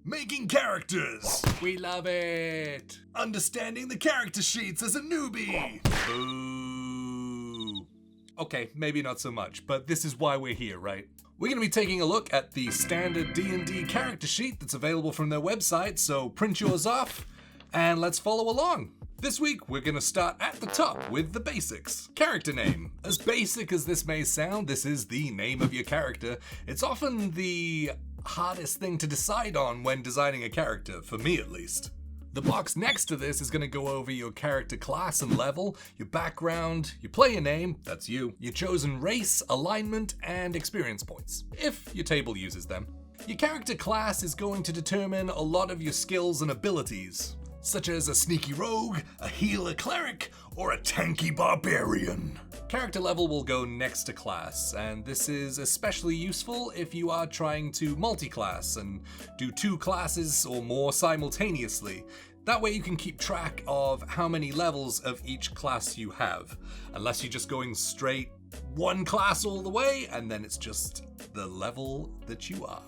Making characters. We love it. Understanding the character sheets as a newbie. Boo. Okay, maybe not so much, but this is why we're here, right? We're going to be taking a look at the standard D&D character sheet that's available from their website, so print yours off and let's follow along. This week, we're going to start at the top with the basics. Character name. As basic as this may sound, this is the name of your character. It's often the hardest thing to decide on when designing a character, for me at least. The box next to this is going to go over your character class and level, your background, your player name, that's you, your chosen race, alignment, and experience points, if your table uses them. Your character class is going to determine a lot of your skills and abilities, such as a sneaky rogue, a healer cleric, or a tanky barbarian. Character level will go next to class, and this is especially useful if you are trying to multi-class and do 2 classes or more simultaneously. That way you can keep track of how many levels of each class you have, unless you're just going straight 1 class all the way, and then it's just the level that you are.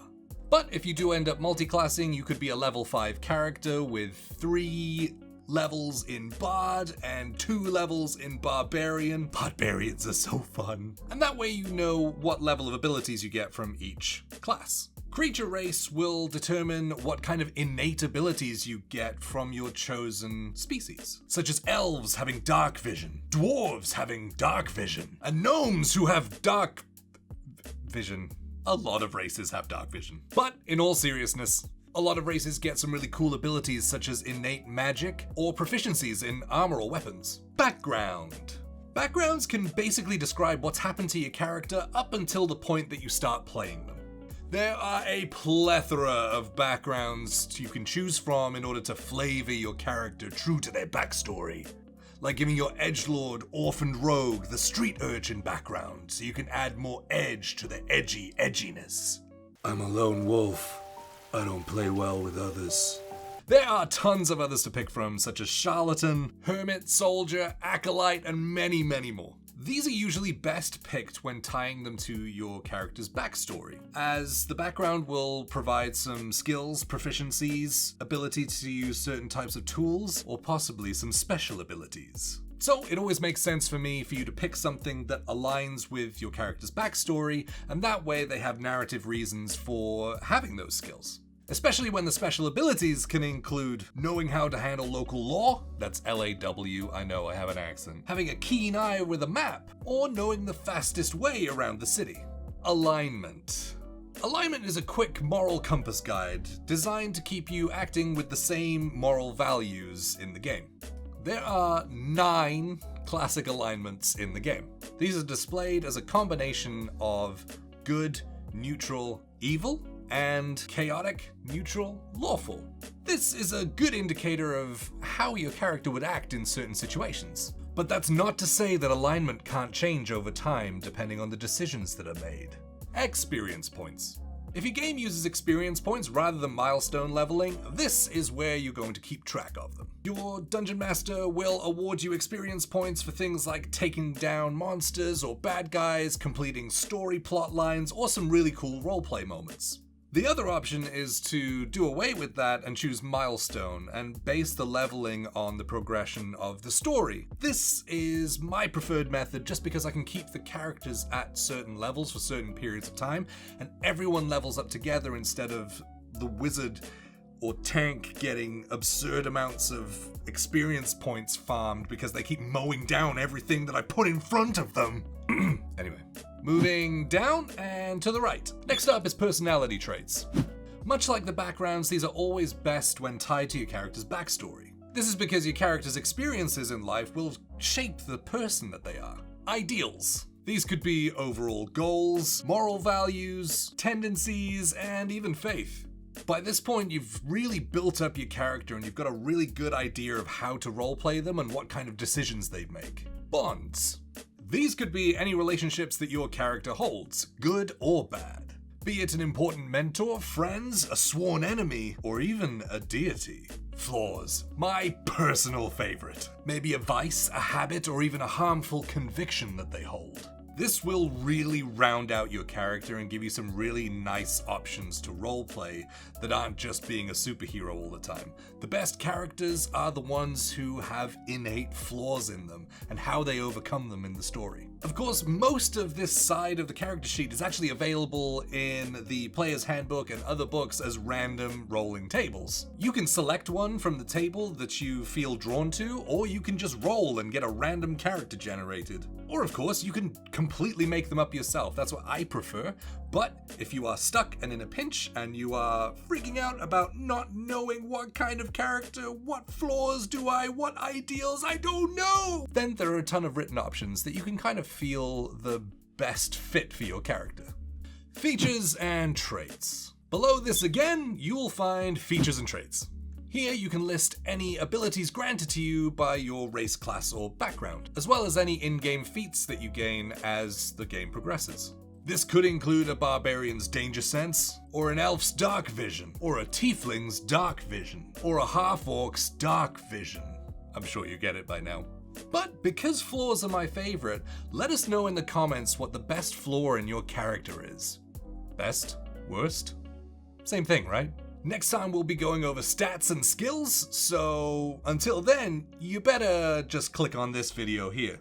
But if you do end up multi-classing, you could be a level 5 character with 3 levels in Bard and 2 levels in Barbarian. Barbarians are so fun. And that way you know what level of abilities you get from each class. Creature race will determine what kind of innate abilities you get from your chosen species, such as elves having dark vision, dwarves having dark vision, and gnomes who have dark vision. A lot of races have dark vision. But in all seriousness, a lot of races get some really cool abilities such as innate magic or proficiencies in armor or weapons. Background. Backgrounds can basically describe what's happened to your character up until the point that you start playing them. There are a plethora of backgrounds you can choose from in order to flavor your character true to their backstory. Like giving your edgelord, orphaned rogue the street urchin background, so you can add more edge to the edgy edginess. I'm a lone wolf. I don't play well with others. There are tons of others to pick from, such as charlatan, hermit, soldier, acolyte, and many, many more. These are usually best picked when tying them to your character's backstory, as the background will provide some skills, proficiencies, ability to use certain types of tools, or possibly some special abilities. So it always makes sense for me for you to pick something that aligns with your character's backstory, and that way they have narrative reasons for having those skills. Especially when the special abilities can include knowing how to handle local law, that's LAW, I know I have an accent, having a keen eye with a map, or knowing the fastest way around the city. Alignment. Alignment is a quick moral compass guide designed to keep you acting with the same moral values in the game. There are 9 classic alignments in the game. These are displayed as a combination of good, neutral, evil, and chaotic, neutral, lawful. This is a good indicator of how your character would act in certain situations. But that's not to say that alignment can't change over time depending on the decisions that are made. Experience points. If your game uses experience points rather than milestone leveling, this is where you're going to keep track of them. Your Dungeon Master will award you experience points for things like taking down monsters or bad guys, completing story plot lines, or some really cool roleplay moments. The other option is to do away with that and choose milestone and base the leveling on the progression of the story. This is my preferred method just because I can keep the characters at certain levels for certain periods of time, and everyone levels up together instead of the wizard or tank getting absurd amounts of experience points farmed because they keep mowing down everything that I put in front of them. Anyway. Moving down and to the right. Next up is personality traits. Much like the backgrounds, these are always best when tied to your character's backstory. This is because your character's experiences in life will shape the person that they are. Ideals. These could be overall goals, moral values, tendencies, and even faith. By this point, you've really built up your character and you've got a really good idea of how to roleplay them and what kind of decisions they make. Bonds. These could be any relationships that your character holds, good or bad. Be it an important mentor, friends, a sworn enemy, or even a deity. Flaws. My personal favorite. Maybe a vice, a habit, or even a harmful conviction that they hold. This will really round out your character and give you some really nice options to roleplay that aren't just being a superhero all the time. The best characters are the ones who have innate flaws in them and how they overcome them in the story. Of course, most of this side of the character sheet is actually available in the Player's Handbook and other books as random rolling tables. You can select one from the table that you feel drawn to, or you can just roll and get a random character generated. Or of course, you can completely make them up yourself. That's what I prefer. But if you are stuck and in a pinch and you are freaking out about not knowing what kind of character, what flaws do I, what ideals, I don't know, then there are a ton of written options that you can kind of feel the best fit for your character. Features and traits. Below this again, you'll find features and traits. Here you can list any abilities granted to you by your race, class, or background, as well as any in-game feats that you gain as the game progresses. This could include a barbarian's danger sense, or an elf's dark vision, or a tiefling's dark vision, or a half-orc's dark vision. I'm sure you get it by now. But because flaws are my favorite, let us know in the comments what the best flaw in your character is. Best? Worst? Same thing, right? Next time we'll be going over stats and skills, so until then, you better just click on this video here.